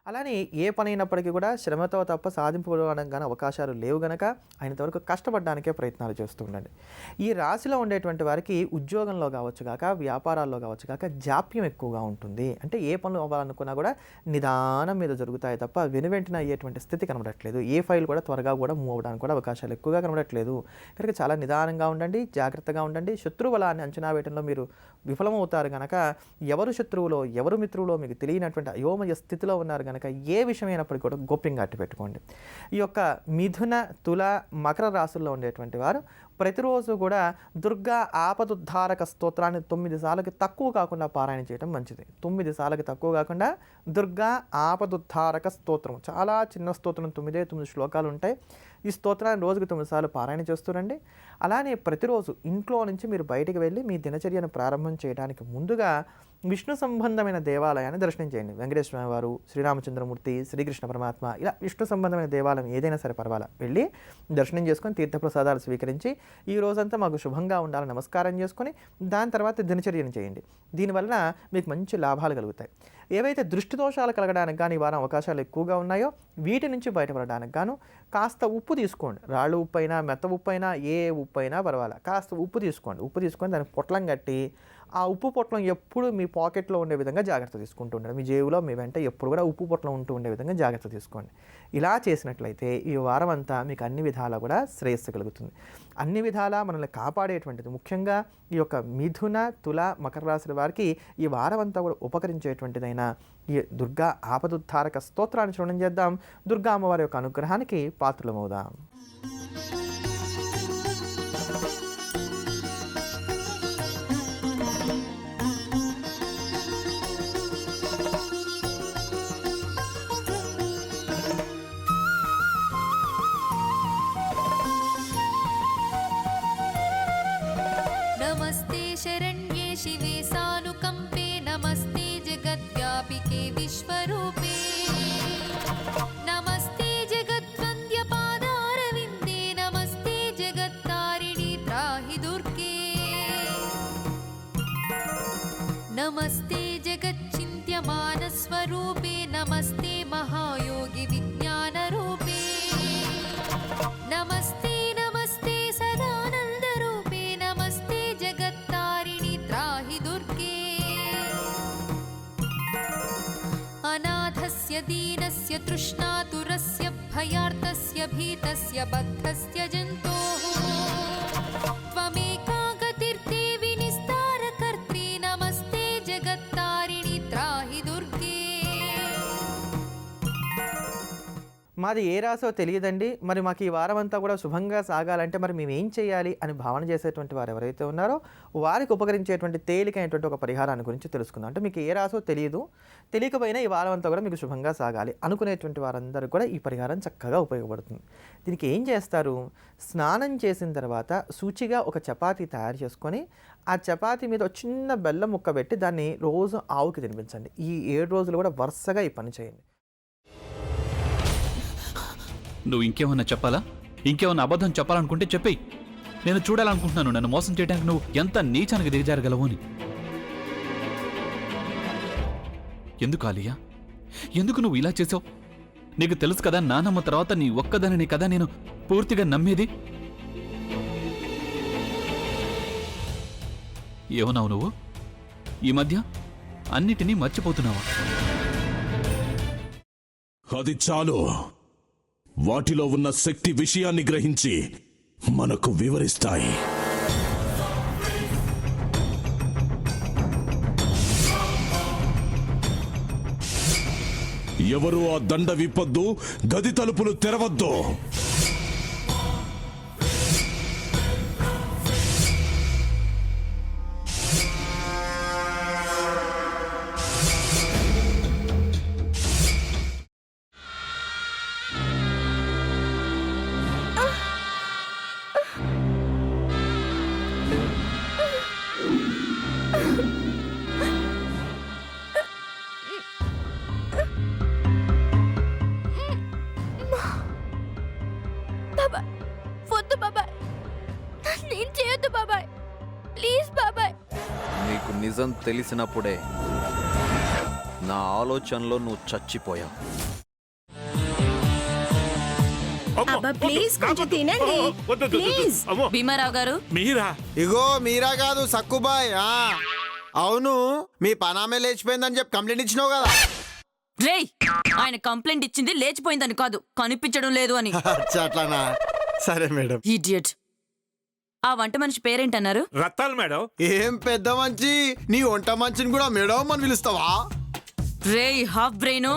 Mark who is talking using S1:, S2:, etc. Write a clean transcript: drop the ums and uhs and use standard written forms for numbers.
S1: అలానే ఏ పని అయినప్పటికీ కూడా శ్రమతో తప్ప సాధింపుకోవడానికి కానీ అవకాశాలు లేవు గనక అయినంతవరకు కష్టపడడానికే ప్రయత్నాలు చేస్తూ ఉండండి. ఈ రాశిలో ఉండేటువంటి వారికి ఉద్యోగంలో కావచ్చు కాక, వ్యాపారాల్లో కావచ్చు కాక జాప్యం ఎక్కువగా ఉంటుంది. అంటే ఏ పనులు అవ్వాలనుకున్నా కూడా నిదానం మీద జరుగుతాయి తప్ప వెనువెంటనే అయ్యేటువంటి స్థితి కనబడట్లేదు. ఏ ఫైల్ కూడా త్వరగా కూడా మూవ్ అవ్వడానికి కూడా అవకాశాలు ఎక్కువగా కనబడట్లేదు. కనుక చాలా నిదానంగా ఉండండి, జాగ్రత్తగా ఉండండి. శత్రు బలాన్ని అంచనా వేయడంలో మీరు విఫలమవుతారు కనుక ఎవరు శత్రువులో ఎవరు మిత్రువులో మీకు తెలియనటువంటి అయోమయ స్థితిలో ఉన్నారు కనుక ఏ విషయమైనప్పటికీ కూడా గోప్యంగా అట్టి పెట్టుకోండి. ఈ యొక్క మిథున, తుల, మకర రాశుల్లో ఉండేటువంటి వారు ప్రతిరోజు కూడా దుర్గా ఆపదుద్ధారక స్తోత్రాన్ని 9 సార్లకి తక్కువ కాకుండా పారాయణ చేయడం మంచిది. 9 సార్లకి తక్కువ కాకుండా దుర్గా ఆపదుద్ధారక స్తోత్రం, చాలా చిన్న స్తోత్రం, 9 శ్లోకాలు ఉంటాయి. ఈ స్తోత్రాన్ని రోజుకి 9 సార్లు పారాయణ చేస్తూరండి. అలానే ప్రతిరోజు ఇంట్లో నుంచి మీరు బయటికి వెళ్ళి మీ దినచర్యను ప్రారంభం చేయడానికి ముందుగా విష్ణు సంబంధమైన దేవాలయాన్ని దర్శనం చేయండి. వెంకటేశ్వర స్వామి వారు, శ్రీరామచంద్రమూర్తి, శ్రీకృష్ణ పరమాత్మ, ఇలా విష్ణు సంబంధమైన దేవాలయం ఏదైనా సరే పర్వాలా వెళ్ళి దర్శనం చేసుకొని తీర్థప్రసాదాలు స్వీకరించి ఈ రోజంతా మాకు శుభంగా ఉండాలని నమస్కారం చేసుకొని దాని తర్వాత దినచర్యను చేయండి. దీనివల్ల మీకు మంచి లాభాలు కలుగుతాయి. ఏవైతే దృష్టి దోషాలు కలగడానికి కానీ ఈ వారం అవకాశాలు ఎక్కువగా ఉన్నాయో వీటి నుంచి బయటపడడానికి గాను కాస్త ఉప్పు తీసుకోండి. రాళ్ళు ఉప్పు అయినా, మెత్త ఉప్పు అయినా, ఏ ఉప్పు అయినా పర్వాలా, కాస్త ఉప్పు తీసుకోండి. ఉప్పు తీసుకొని దానికి పొట్లం కట్టి ఆ ఉప్పు పొట్లం ఎప్పుడు మీ పాకెట్లో ఉండే విధంగా జాగ్రత్త తీసుకుంటూ ఉండండి. మీ జేబులో మీ వెంట ఎప్పుడు కూడా ఉప్పు పొట్లం ఉంటూ ఉండే విధంగా జాగ్రత్త తీసుకోండి. ఇలా చేసినట్లయితే ఈ వారం అంతా మీకు అన్ని విధాలా కూడా శ్రేయస్సు కలుగుతుంది. అన్ని విధాలా మనల్ని కాపాడేటువంటిది ముఖ్యంగా ఈ యొక్క మిథున, తుల, మకర రాశుల వారికి ఈ వారం అంతా కూడా ఉపకరించేటువంటిదైన ఈ దుర్గా ఆపదుద్ధారక స్తోత్రాన్ని చూడడం చేద్దాం. దుర్గా అమ్మవారి యొక్క అనుగ్రహానికి పాత్రలమవుదాం.
S2: नमस्ते शरण्ये शिवे सानुकम्पे नमस्ते जगद्व्यापिके विश्वरूपे नमस्ते जगद्वन्द्यपादारविन्दे नमस्ते जगत्तारिणि त्राहि दुर्गे नमस्ते जगच्चिन्त्यमानस्वरूपे नमस्ते महायोगि विज्ञानरूपे नमस्ते नमस्ते सदानन्दरूपे नमस्ते जगत्तारिणि त्राहि दुर्गे अनाथस्य दीनस्य तृष्णातुरस्य भयार्तस्य भीतस्य बद्धस्य जन्तोः त्वमेका गतिर्देवि निस्तारकर्त्री नमस्ते जगत्तारिणि त्राहि दुर्गे
S1: మాది ఏ రాసో తెలియదండి, మరి మాకు ఈ వారం అంతా కూడా శుభంగా సాగాలంటే మరి మేము ఏం చేయాలి అని భావన చేసేటువంటి వారు ఎవరైతే ఉన్నారో వారికి ఉపకరించేటువంటి తేలికైనటువంటి ఒక పరిహారాన్ని గురించి తెలుసుకుందాం. అంటే మీకు ఏ రాసో తెలియకపోయినా ఈ వారం అంతా కూడా మీకు శుభంగా సాగాలి అనుకునేటువంటి వారందరూ కూడా ఈ పరిహారం చక్కగా ఉపయోగపడుతుంది. దీనికి ఏం చేస్తారు? స్నానం చేసిన తర్వాత శుచిగా ఒక చపాతీ తయారు చేసుకొని ఆ చపాతీ మీద ఒక చిన్న బెల్లం ముక్క పెట్టి దాన్ని రోజు ఆవుకి తినిపించండి. ఈ 7 రోజులు కూడా వరుసగా ఈ పని చేయండి.
S3: నువ్వు ఇంకేమన్నా చెప్పాలా? ఇంకేమన్నా అబద్ధం చెప్పాలనుకుంటే చెప్పేయి. నేను చూడాలనుకుంటున్నాను నన్ను మోసం చేయడానికి నువ్వు ఎంత నీచానికి దిగజారగలవు అని. ఎందుకు ఆలియా, ఎందుకు నువ్వు ఇలా చేసావు? నీకు తెలుసు కదా నానమ్మ తర్వాత నీ ఒక్కదానిని కదా నేను పూర్తిగా నమ్మేది. ఏమన్నావు నువ్వు? ఈ మధ్య అన్నిటినీ మర్చిపోతున్నావా?
S4: అది చాలు. వాటిలో ఉన్న శక్తి విషయాన్ని గ్రహించి మనకు వివరిస్తాయి. ఎవరు ఆ దండ విప్పొద్దు, గది తలుపులు తెరవద్దు.
S5: బాబాయ్ వద్దు బాబాయ్, నేను చేయొద్దు బాబాయ్, ప్లీజ్ బాబాయ్.
S6: నీకు నిజం తెలిసినప్పుడే నా ఆలోచనలో నువ్వు చచ్చిపోయావు.
S7: అబ్బా ప్లీజ్ కొంచెం తినండి ప్లీజ్.
S8: భీమారావు గారు
S9: మీరా?
S10: ఇగో మీరా కాదు సక్కుబాయ్. అవును, మీ పనామే లేచిపోయిందని చెప్పి కంప్లైంట్ ఇచ్చినావు కదా.
S8: రేయ్, ఆయన కంప్లైంట్ ఇచ్చింది లేచిపోయిందని కాదు, కనిపించడం లేదు అని.
S10: అచ్చా, అట్లానా? సరే మేడం.
S8: ఇడియట్. ఆ వంట మనిషి పేరేంటన్నారు?
S9: రత్తాలు మేడం.
S10: ఏం పెద్ద మంచి, నీ వంట మంచిని కూడా మేడం అని పిలుస్తావా?
S8: రేయ్ హాఫ్ బ్రెయిన్,